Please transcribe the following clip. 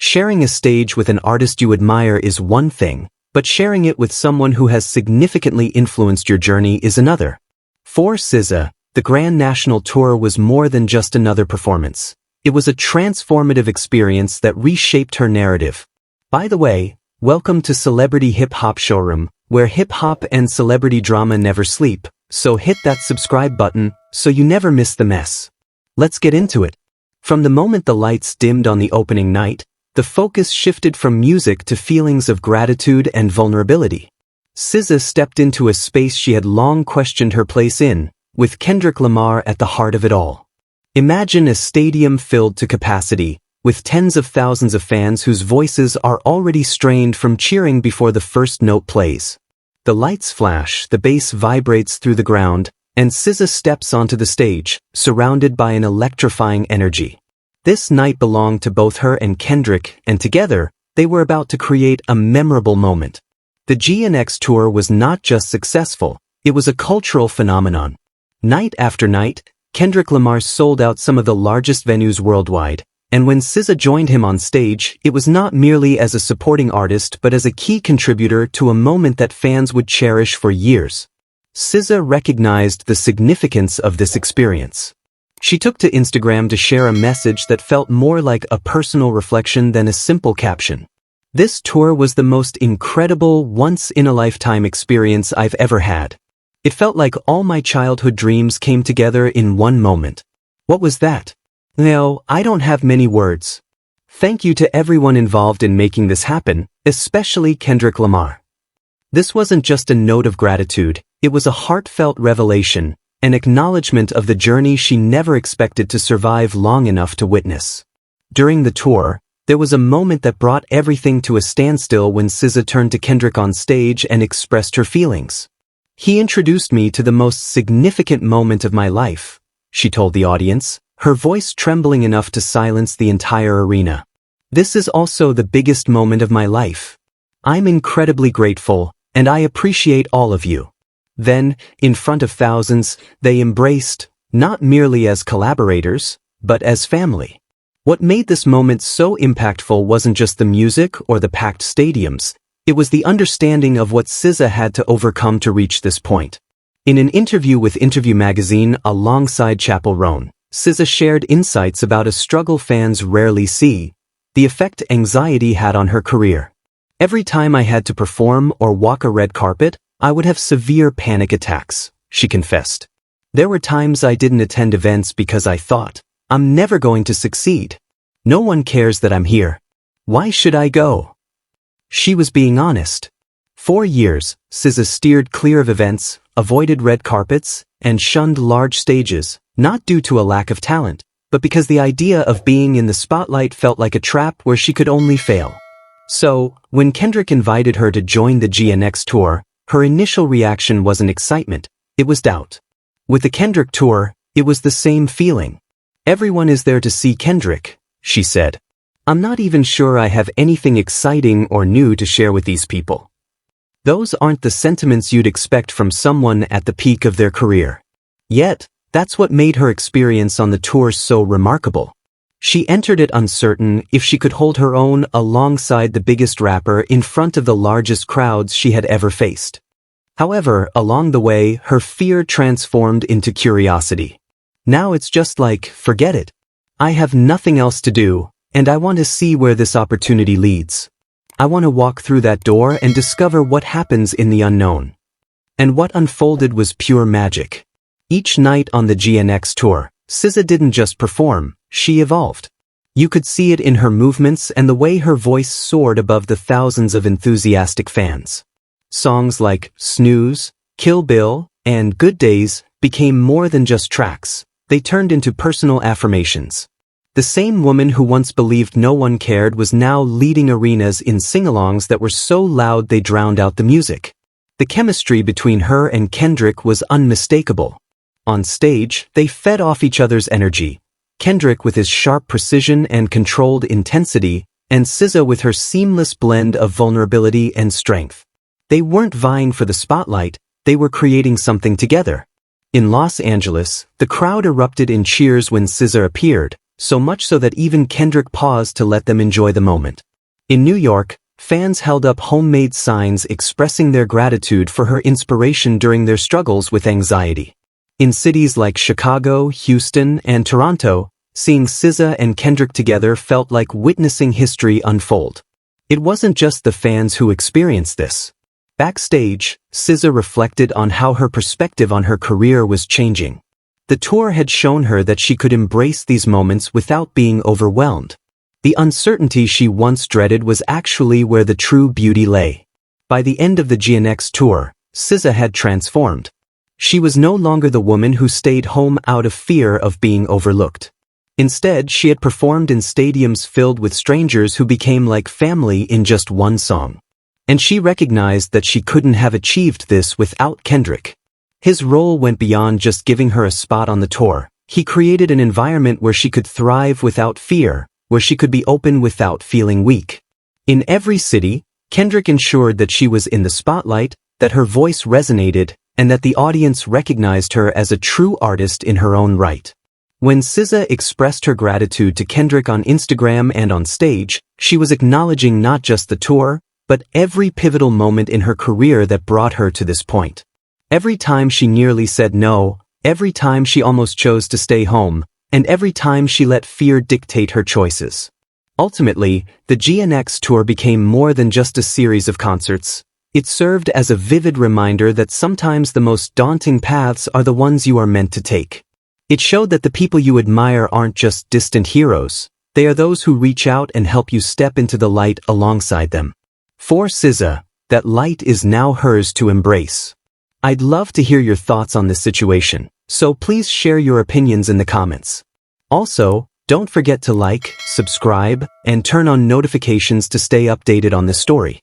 Sharing a stage with an artist you admire is one thing, but sharing it with someone who has significantly influenced your journey is another. For SZA, the Grand National Tour was more than just another performance. It was a transformative experience that reshaped her narrative. By the way, welcome to Celebrity Hip Hop Showroom, where hip hop and celebrity drama never sleep, so hit that subscribe button so you never miss the mess. Let's get into it. From the moment the lights dimmed on the opening night, the focus shifted from music to feelings of gratitude and vulnerability. SZA stepped into a space she had long questioned her place in, with Kendrick Lamar at the heart of it all. Imagine a stadium filled to capacity, with tens of thousands of fans whose voices are already strained from cheering before the first note plays. The lights flash, the bass vibrates through the ground, and SZA steps onto the stage, surrounded by an electrifying energy. This night belonged to both her and Kendrick, and together, they were about to create a memorable moment. The GNX Tour was not just successful, it was a cultural phenomenon. Night after night, Kendrick Lamar sold out some of the largest venues worldwide, and when SZA joined him on stage, it was not merely as a supporting artist but as a key contributor to a moment that fans would cherish for years. SZA recognized the significance of this experience. She took to Instagram to share a message that felt more like a personal reflection than a simple caption. "This tour was the most incredible, once-in-a-lifetime experience I've ever had. It felt like all my childhood dreams came together in one moment." What was that? No, I don't have many words. Thank you to everyone involved in making this happen, especially Kendrick Lamar. This wasn't just a note of gratitude, it was a heartfelt revelation, an acknowledgement of the journey she never expected to survive long enough to witness. During the tour, there was a moment that brought everything to a standstill when SZA turned to Kendrick on stage and expressed her feelings. "He introduced me to the most significant moment of my life," she told the audience, her voice trembling enough to silence the entire arena. "This is also the biggest moment of my life. I'm incredibly grateful, and I appreciate all of you." Then, in front of thousands, they embraced, not merely as collaborators, but as family. What made this moment so impactful wasn't just the music or the packed stadiums, it was the understanding of what SZA had to overcome to reach this point. In an interview with Interview magazine alongside Chappell Roan, SZA shared insights about a struggle fans rarely see, the effect anxiety had on her career. "Every time I had to perform or walk a red carpet, I would have severe panic attacks," she confessed. "There were times I didn't attend events because I thought, I'm never going to succeed. No one cares that I'm here. Why should I go?" She was being honest. For years, SZA steered clear of events, avoided red carpets, and shunned large stages, not due to a lack of talent, but because the idea of being in the spotlight felt like a trap where she could only fail. So, when Kendrick invited her to join the GNX Tour, her initial reaction wasn't excitement, it was doubt. With the Kendrick Tour, it was the same feeling. "Everyone is there to see Kendrick," she said. "I'm not even sure I have anything exciting or new to share with these people." Those aren't the sentiments you'd expect from someone at the peak of their career. Yet, that's what made her experience on the tour so remarkable. She entered it uncertain if she could hold her own alongside the biggest rapper in front of the largest crowds she had ever faced. However, along the way, her fear transformed into curiosity. Now it's just like, forget it. I have nothing else to do, and I want to see where this opportunity leads. I want to walk through that door and discover what happens in the unknown. And what unfolded was pure magic. Each night on the GNX Tour, SZA didn't just perform, she evolved. You could see it in her movements and the way her voice soared above the thousands of enthusiastic fans. Songs like Snooze, Kill Bill, and Good Days became more than just tracks. They turned into personal affirmations. The same woman who once believed no one cared was now leading arenas in sing-alongs that were so loud they drowned out the music. The chemistry between her and Kendrick was unmistakable. On stage, they fed off each other's energy. Kendrick with his sharp precision and controlled intensity, and SZA with her seamless blend of vulnerability and strength. They weren't vying for the spotlight, they were creating something together. In Los Angeles, the crowd erupted in cheers when SZA appeared, so much so that even Kendrick paused to let them enjoy the moment. In New York, fans held up homemade signs expressing their gratitude for her inspiration during their struggles with anxiety. In cities like Chicago, Houston, and Toronto, seeing SZA and Kendrick together felt like witnessing history unfold. It wasn't just the fans who experienced this. Backstage, SZA reflected on how her perspective on her career was changing. The tour had shown her that she could embrace these moments without being overwhelmed. The uncertainty she once dreaded was actually where the true beauty lay. By the end of the GNX Tour, SZA had transformed. She was no longer the woman who stayed home out of fear of being overlooked. Instead, she had performed in stadiums filled with strangers who became like family in just one song. And she recognized that she couldn't have achieved this without Kendrick. His role went beyond just giving her a spot on the tour. He created an environment where she could thrive without fear, where she could be open without feeling weak. In every city, Kendrick ensured that she was in the spotlight, that her voice resonated, and that the audience recognized her as a true artist in her own right. When SZA expressed her gratitude to Kendrick on Instagram and on stage, she was acknowledging not just the tour, but every pivotal moment in her career that brought her to this point. Every time she nearly said no, every time she almost chose to stay home, and every time she let fear dictate her choices. Ultimately, the GNX Tour became more than just a series of concerts. It served as a vivid reminder that sometimes the most daunting paths are the ones you are meant to take. It showed that the people you admire aren't just distant heroes, they are those who reach out and help you step into the light alongside them. For SZA, that light is now hers to embrace. I'd love to hear your thoughts on this situation, so please share your opinions in the comments. Also, don't forget to like, subscribe, and turn on notifications to stay updated on this story.